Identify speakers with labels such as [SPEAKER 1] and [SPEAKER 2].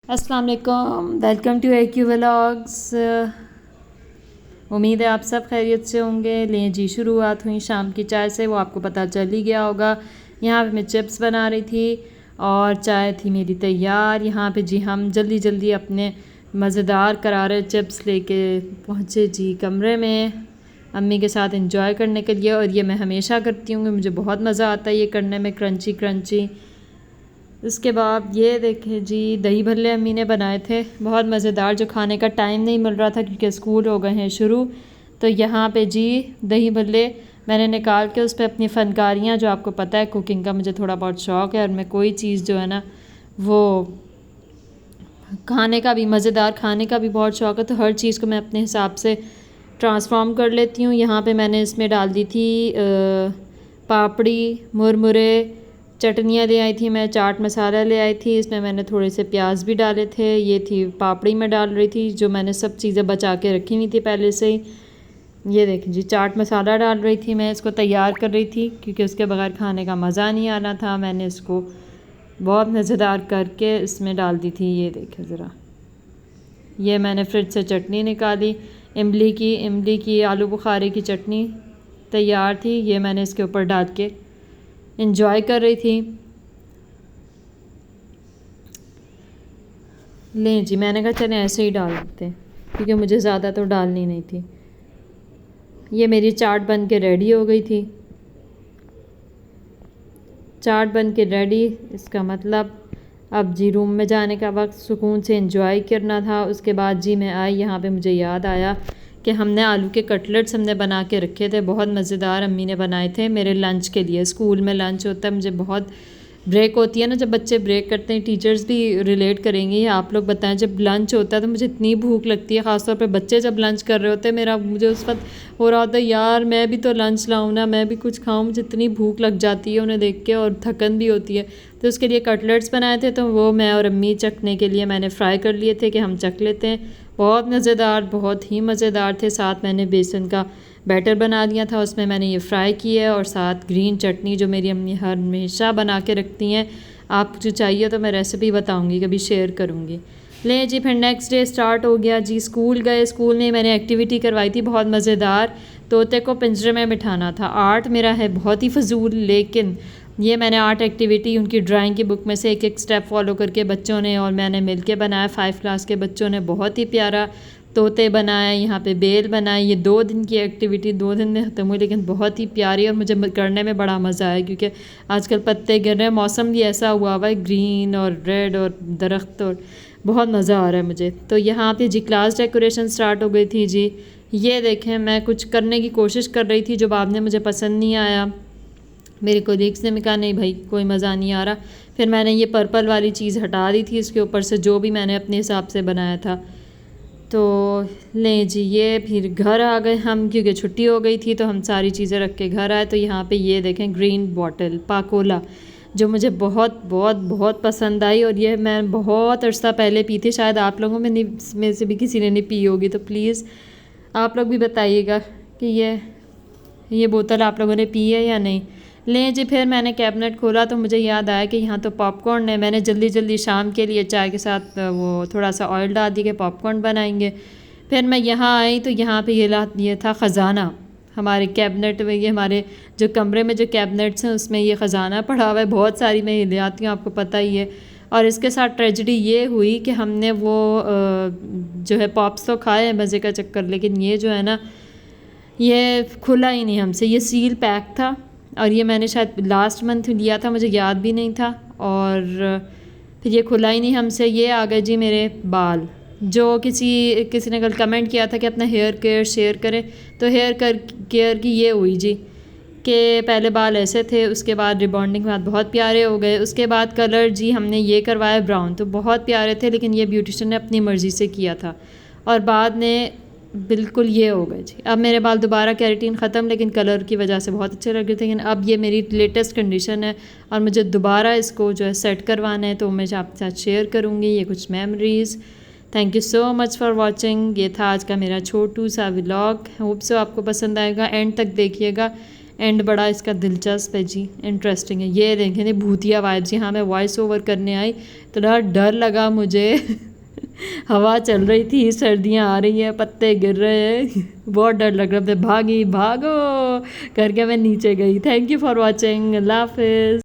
[SPEAKER 1] अस्सलाम वालेकुम, welcome to AQ vlogs. उम्मीद है आप सब खैरियत से होंगे। लें जी, शुरुआत हुई शाम की चाय से, वो आपको पता चल ही गया होगा। यहाँ पे मैं चिप्स बना रही थी और चाय थी मेरी तैयार। यहाँ पे जी हम जल्दी जल्दी अपने मज़ेदार करारे चिप्स लेके पहुँचे जी कमरे में अम्मी के साथ एंजॉय करने के लिए। और ये मैं हमेशा करती हूँ, मुझे बहुत मज़ा आता है ये करने में, क्रंची क्रंची। उसके बाद ये देखें जी, दही भल्ले अम्मी ने बनाए थे, बहुत मज़ेदार, जो खाने का टाइम नहीं मिल रहा था क्योंकि स्कूल हो गए हैं शुरू। तो यहाँ पे जी दही भल्ले मैंने निकाल के उस पर अपनी फ़नकारियाँ, जो आपको पता है कुकिंग का मुझे थोड़ा बहुत शौक़ है और मैं कोई चीज़ जो है ना वो खाने का भी, मज़ेदार खाने का भी बहुत शौक़ है, तो हर चीज़ को मैं अपने हिसाब से ट्रांसफ़ॉर्म कर लेती हूँ। यहाँ पे मैंने इसमें डाल दी थी पापड़ी, मुरमुरे, चटनियाँ ले आई थी मैं, चाट मसाला ले आई थी, इसमें मैंने थोड़े से प्याज भी डाले थे। ये थी पापड़ी में डाल रही थी, जो मैंने सब चीज़ें बचा के रखी हुई थी पहले से ही। ये देखें जी, चाट मसाला डाल रही थी मैं, इसको तैयार कर रही थी क्योंकि उसके बगैर खाने का मज़ा नहीं आना था। मैंने इसको बहुत मज़ेदार करके इसमें डाल दी थी। ये देखें ज़रा, ये मैंने फ्रिज से चटनी निकाली, इमली की आलू बुखारे की चटनी तैयार थी, ये मैंने इसके ऊपर डाल के एंजॉय कर रही थी। लें जी, मैंने कहा चलें ऐसे ही डाल देते हैं क्योंकि मुझे ज़्यादा तो डालनी नहीं थी। ये मेरी चाट बन के रेडी हो गई थी। चाट बन के रेडी, इसका मतलब अब जी रूम में जाने का वक्त, सुकून से एंजॉय करना था। उसके बाद जी मैं आई, यहाँ पे मुझे याद आया कि हमने आलू के कटलेट्स हमने बना के रखे थे, बहुत मज़ेदार अम्मी ने बनाए थे मेरे लंच के लिए। स्कूल में लंच होता है, मुझे बहुत ब्रेक होती है ना, जब बच्चे ब्रेक करते हैं, टीचर्स भी रिलेट करेंगे या आप लोग बताएं, जब लंच होता है तो मुझे इतनी भूख लगती है, ख़ासतौर पे बच्चे जब लंच कर रहे होते हैं, मुझे उस वक्त हो रहा होता है यार मैं भी तो लंच लाऊं ना, मैं भी कुछ खाऊं, मुझे इतनी भूख लग जाती है उन्हें देख के और थकन भी होती है। तो उसके लिए कटलेट्स बनाए थे, तो वो मैं और अम्मी चखने के लिए मैंने फ्राई कर लिए थे कि हम चख लेते हैं। बहुत मज़ेदार, बहुत ही मज़ेदार थे। साथ मैंने बेसन का बैटर बना लिया था, उसमें मैंने ये फ्राई किया है और साथ ग्रीन चटनी जो मेरी अम्मी हमेशा बना के रखती हैं। आप जो चाहिए तो मैं रेसिपी बताऊंगी, कभी शेयर करूंगी। लें जी, फिर नेक्स्ट डे स्टार्ट हो गया जी, स्कूल गए। स्कूल में मैंने एक्टिविटी करवाई थी बहुत मज़ेदार, तोते को पिंजरे में बिठाना था। आर्ट मेरा है बहुत ही फजूल, लेकिन ये मैंने आर्ट एक्टिविटी उनकी ड्राइंग की बुक में से एक एक स्टेप फॉलो करके बच्चों ने और मैंने मिलके बनाया। 5 क्लास के बच्चों ने बहुत ही प्यारा तोते बनाए, यहाँ पे बेल बनाए। ये 2 दिन की एक्टिविटी 2 दिन में ख़त्म हुई, लेकिन बहुत ही प्यारी और मुझे करने में बड़ा मज़ा आया क्योंकि आजकल पत्ते गिर रहे हैं, मौसम भी ऐसा हुआ हुआ है, ग्रीन और रेड और दरख्त, और बहुत मज़ा आ रहा है मुझे। तो यहाँ पे जी क्लास डेकोरेशन स्टार्ट हो गई थी जी। ये देखें, मैं कुछ करने की कोशिश कर रही थी जो बाद में मुझे पसंद नहीं आया। मेरे कोलीग्स ने भी कहा नहीं भाई कोई मज़ा नहीं आ रहा। फिर मैंने ये पर्पल वाली चीज़ हटा दी थी इसके ऊपर से, जो भी मैंने अपने हिसाब से बनाया था। तो लें जी, ये फिर घर आ गए हम क्योंकि छुट्टी हो गई थी, तो हम सारी चीज़ें रख के घर आए। तो यहाँ पे ये देखें ग्रीन बॉटल पाकोला, जो मुझे बहुत बहुत बहुत पसंद आई और ये मैं बहुत अरसा पहले पी थी, शायद आप लोगों में से भी किसी ने नहीं पी होगी, तो प्लीज़ आप लोग भी बताइएगा कि ये बोतल आप लोगों ने पी है या नहीं। लें जी, फिर मैंने कैबिनेट खोला तो मुझे याद आया कि यहाँ तो पॉपकॉर्न है। मैंने जल्दी जल्दी शाम के लिए चाय के साथ वो थोड़ा सा ऑयल डाल दिया कि पॉपकॉर्न बनाएंगे। फिर मैं यहाँ आई तो यहाँ पे ये था ख़जाना हमारे कैबिनेट में, ये हमारे जो कमरे में जो कैबिनेट्स हैं उसमें ये ख़जाना पड़ा हुआ है। बहुत सारी मैं ये ले आती हूँ, आपको पता ही है। और इसके साथ ट्रेजेडी ये हुई कि हमने वो जो है पॉप्स तो खाए हैं मज़े का चक्कर, लेकिन ये जो है ना ये खुला ही नहीं हमसे, ये सील पैक था और ये मैंने शायद लास्ट मंथ लिया था, मुझे याद भी नहीं था। और फिर ये खुला ही नहीं हमसे। ये आ गए जी मेरे बाल, जो किसी ने कल कमेंट किया था कि अपना हेयर केयर शेयर करें, तो हेयर केयर की ये हुई जी कि पहले बाल ऐसे थे, उसके बाद रिबॉन्डिंग के बाद बहुत प्यारे हो गए। उसके बाद कलर जी हमने ये करवाया ब्राउन, तो बहुत प्यारे थे, लेकिन ये ब्यूटिशियन ने अपनी मर्ज़ी से किया था और बाद में बिल्कुल ये हो गए जी। अब मेरे बाल दोबारा केराटिन ख़त्म, लेकिन कलर की वजह से बहुत अच्छे लग रहे थे, लेकिन अब ये मेरी लेटेस्ट कंडीशन है और मुझे दोबारा इसको जो है सेट करवाना है, तो मैं आपके साथ शेयर करूँगी ये कुछ memories. Thank you so much for watching. ये था आज का मेरा छोटू सा व्लॉग, होप सो आपको पसंद आएगा। एंड तक देखिएगा, एंड बड़ा इसका दिलचस्प है जी, इंटरेस्टिंग है। ये देखें जी भूतिया वाइब्स, यहाँ मैं वॉइस ओवर करने आई तो बड़ा डर लगा मुझे हवा चल रही थी, सर्दियाँ आ रही हैं, पत्ते गिर रहे हैं बहुत डर लग रहा था। भागी भागो करके मैं नीचे गई। थैंक यू फॉर वॉचिंग, अल्लाह हाफिज़।